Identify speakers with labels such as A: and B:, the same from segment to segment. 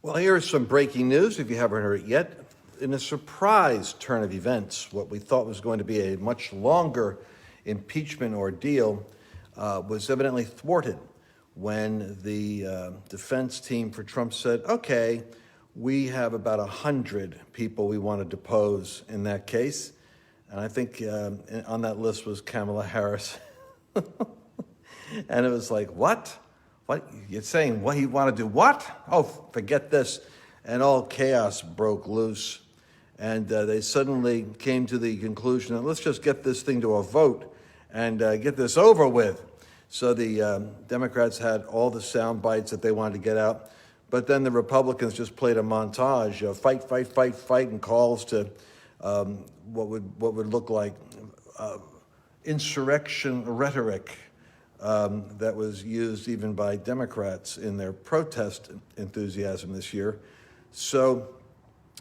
A: Well, here's some breaking news, if you haven't heard it yet. In a surprise turn of events, what we thought was going to be a much longer impeachment ordeal was evidently thwarted when the defense team for Trump said, okay, we have about 100 people we want to depose in that case. And I think on that list was Kamala Harris. And it was like, what? What? You're saying what he want to do? What? Oh, forget this. And all chaos broke loose. And they suddenly came to the conclusion that let's just get this thing to a vote and get this over with. So the Democrats had all the sound bites that they wanted to get out. But then the Republicans just played a montage of fight, fight, fight, fight, and calls to what would look like insurrection rhetoric that was used even by Democrats in their protest enthusiasm this year. So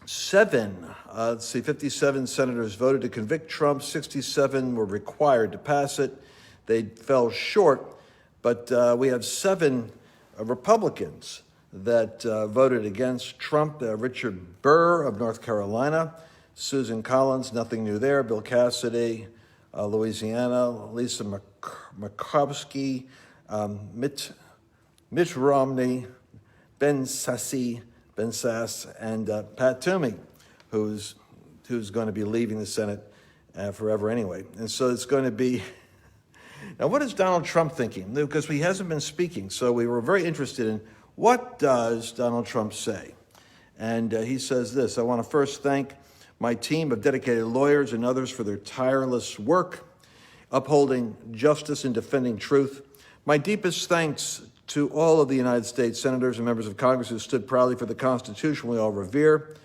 A: 57 senators voted to convict Trump. 67 were required to pass it. They fell short, but we have 7 Republicans that voted against Trump. Richard Burr of North Carolina, Susan Collins, nothing new there, Bill Cassidy, Louisiana, Lisa Murkowski, Mitt Romney, Ben Sasse, and Pat Toomey, who's going to be leaving the Senate forever anyway. And so it's going to be... Now, what is Donald Trump thinking? Because he hasn't been speaking, so we were very interested in what does Donald Trump say? And he says this: I want to first thank my team of dedicated lawyers and others for their tireless work, upholding justice and defending truth. My deepest thanks to all of the United States senators and members of Congress who stood proudly for the Constitution we all revere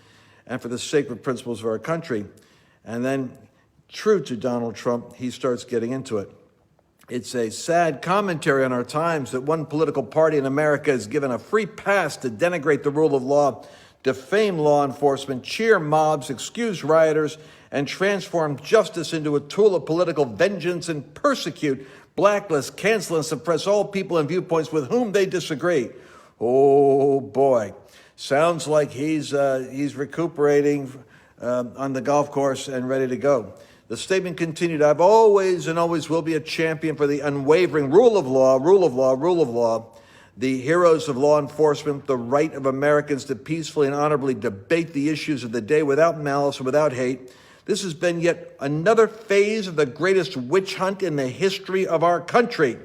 A: and for the sacred principles of our country. And then, true to Donald Trump, he starts getting into it. It's a sad commentary on our times that one political party in America is given a free pass to denigrate the rule of law, defame law enforcement, cheer mobs, excuse rioters, and transform justice into a tool of political vengeance and persecute, blacklist, cancel, and suppress all people and viewpoints with whom they disagree. Oh, boy. Sounds like he's recuperating on the golf course and ready to go. The statement continued, I've always and always will be a champion for the unwavering rule of law, rule of law, rule of law, the heroes of law enforcement, the right of Americans to peacefully and honorably debate the issues of the day without malice and without hate. This has been yet another phase of the greatest witch hunt in the history of our country.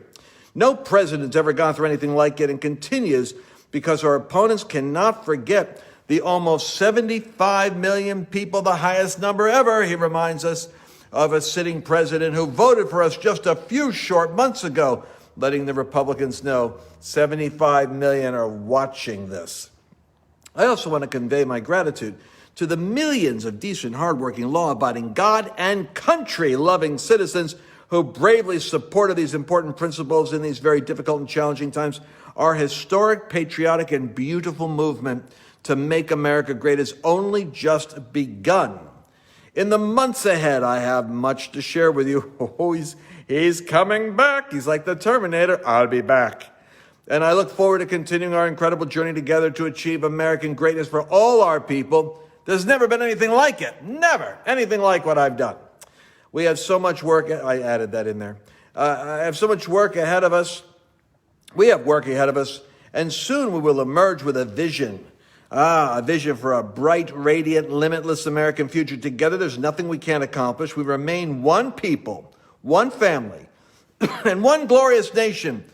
A: No president's ever gone through anything like it, and continues because our opponents cannot forget the almost 75 million people, the highest number ever, he reminds us, of a sitting president who voted for us just a few short months ago, letting the Republicans know 75 million are watching this. I also want to convey my gratitude to the millions of decent, hardworking, law-abiding, God and country-loving citizens who bravely supported these important principles in these very difficult and challenging times. Our historic, patriotic, and beautiful movement to make America great has only just begun. In the months ahead, I have much to share with you. Oh, he's coming back. He's like the Terminator. I'll be back. And I look forward to continuing our incredible journey together to achieve American greatness for all our people. There's never been anything like it. Never anything like what I've done. We have so much work. I added that in there. I have so much work ahead of us. We have work ahead of us. And soon we will emerge with a vision. A vision for a bright, radiant, limitless American future. Together, there's nothing we can't accomplish. We remain one people, one family, and one glorious nation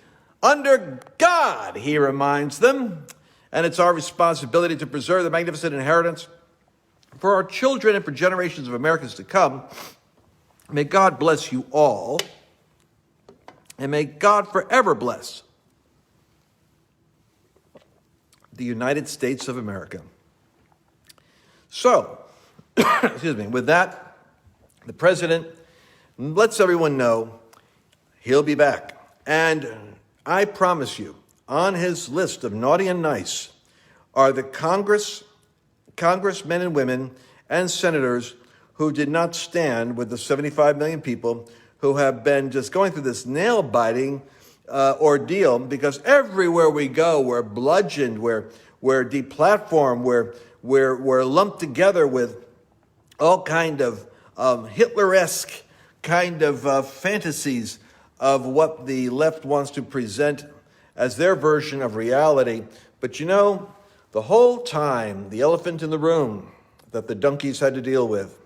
A: under God, he reminds them. And it's our responsibility to preserve the magnificent inheritance for our children and for generations of Americans to come. May God bless you all, and may God forever bless the United States of America. So, excuse me, with that, the president lets everyone know he'll be back. And I promise you, on his list of naughty and nice are the congressmen and women and senators who did not stand with the 75 million people who have been just going through this nail-biting ordeal, because everywhere we go, we're bludgeoned, we're deplatformed, we're lumped together with all kind of Hitler-esque kind of fantasies of what the left wants to present as their version of reality. But you know, the whole time, the elephant in the room that the donkeys had to deal with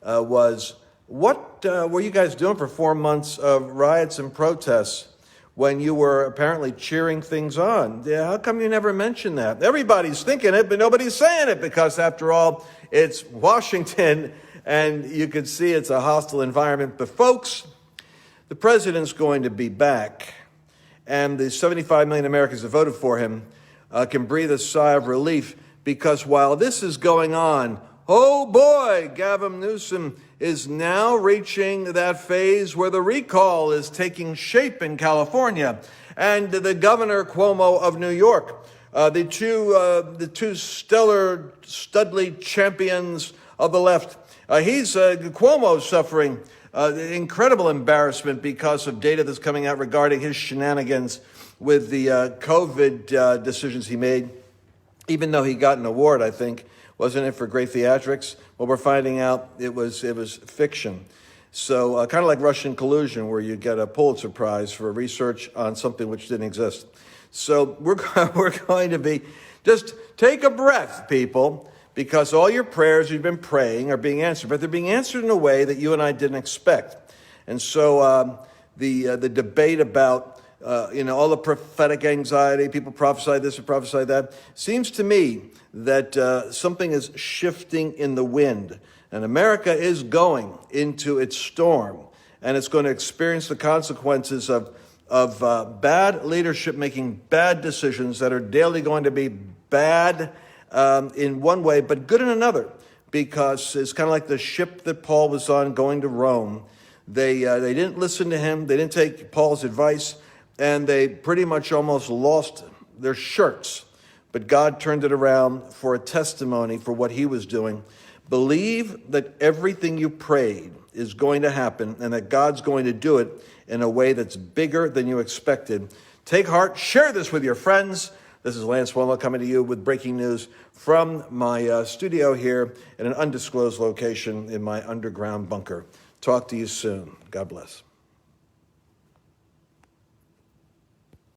A: was, what were you guys doing for 4 months of riots and protests when you were apparently cheering things on? Yeah, how come you never mentioned that? Everybody's thinking it, but nobody's saying it, because after all, it's Washington, and you can see it's a hostile environment. But folks, the president's going to be back, and the 75 million Americans that voted for him can breathe a sigh of relief, because while this is going on, oh boy, Gavin Newsom is now reaching that phase where the recall is taking shape in California. And the governor Cuomo of New York, the two stellar Studley champions of the left, Cuomo's suffering incredible embarrassment because of data that's coming out regarding his shenanigans with the COVID decisions he made, even though he got an award, I think. Wasn't it for great theatrics? Well, we're finding out it was fiction. So kind of like Russian collusion, where you get a Pulitzer Prize for research on something which didn't exist. So we're going to be, just take a breath, people, because all your prayers you've been praying are being answered, but they're being answered in a way that you and I didn't expect. And so the debate about all the prophetic anxiety, people prophesy this or prophesy that, seems to me that something is shifting in the wind. And America is going into its storm, and it's going to experience the consequences of bad leadership making bad decisions that are daily going to be bad in one way, but good in another, because it's kind of like the ship that Paul was on going to Rome. They didn't listen to him. They didn't take Paul's advice, and they pretty much almost lost their shirts. But God turned it around for a testimony for what he was doing. Believe that everything you prayed is going to happen, and that God's going to do it in a way that's bigger than you expected. Take heart. Share this with your friends. This is Lance Wallnau coming to you with breaking news from my studio here in an undisclosed location in my underground bunker. Talk to you soon. God bless.